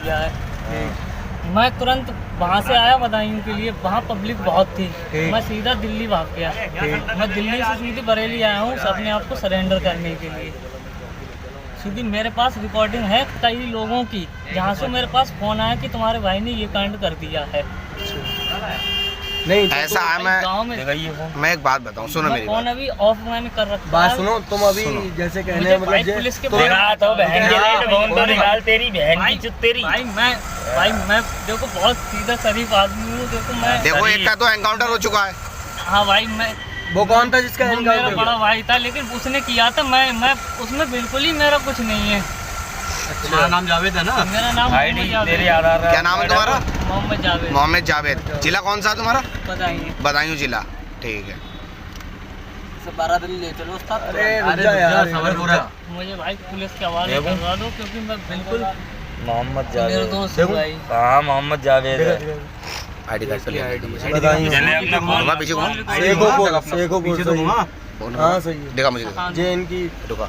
किया है। मैं तुरंत वहाँ से आया बदायूं के लिए, वहाँ पब्लिक बहुत थी, मैं सीधा दिल्ली भाग गया। मैं दिल्ली से सीधी बरेली आया हूँ अपने आप को सरेंडर करने के लिए। सीधी मेरे पास रिकॉर्डिंग है कई लोगों की, जहाँ से मेरे पास फ़ोन आया कि तुम्हारे भाई ने ये कांड कर दिया है। नहीं ऐसा है। मैं एक बात बताऊं, सुनो मेरी फोन अभी ऑफ मैंने कर रखा बात सुनो। तुम अभी जैसे कहने मतलब पुलिस के तो बहन के लिए फोन तो निकाल, तेरी बहन की चुत तेरी। भाई मैं देखो बहुत सीधा शरीफ आदमी हूँ। देखो एक का तो एनकाउंटर हो चुका है। हाँ भाई, मैं वो कौन था जिसका मेरा बड़ा भाई था, लेकिन उसने किया था। मैं उसमें बिल्कुल ही मेरा कुछ नहीं है। अच्छा, नाम जावेद है ना? मेरा नाम मोहम्मद जावेद। क्या नाम है तुम्हारा? मोहम्मद जावेद। मोहम्मद जावेद। जिला कौन सा तुम्हारा? बदायूं जिला। ठीक है। 12 दिन ले चलो उस्ताद। मुझे भाई पुलिस के हवाले करवा दो, क्योंकि मैं बिल्कुल मोहम्मद मेरे जावेद। दोस्त है भाई। हाँ मोहम्मद जावेद है। आईडी कार्ड पीछे हाँ सही है। देखा मुझे जे इनकी रुका।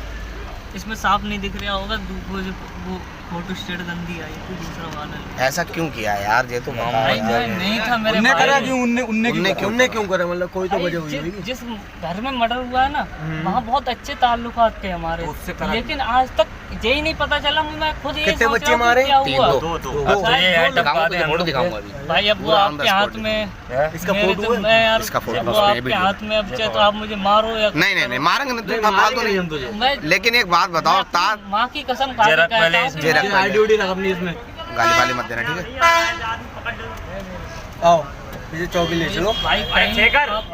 इसमें साफ नहीं दिख रहा होगा, वो फोटो स्टेट गंदी आई थी, दूसरा वाला है। ऐसा क्यों किया यार? ये तो भाई नहीं था मेरे उनने करा भाई। क्यों? उनने क्यों करा? मतलब कोई तो वजह हुई होगी। जिस घर में मर्डर हुआ है ना, वहाँ बहुत अच्छे ताल्लुकात थे हमारे, लेकिन आज तक यही नहीं पता चला। मैं खुद ये कितने बच्चे मारे? क्या हुआ। फोटो दिखाऊंगा अभी। भाई अब वो आपके हाथ में, इसका फोटो है? मैं यार इसका फोटो वो आपके हाथ में, अब चाहे तो आप मुझे मारो या नहीं मारेंगे नहीं। मैं लेकिन एक बात बताओ, तार माँ की कसम खा के कहता हूँ, आईडी उडी लगा अपनी इसमें। गाली वाली मत देना, ठीक है? आओ पीछे चौकी ले चलो भाई कहीं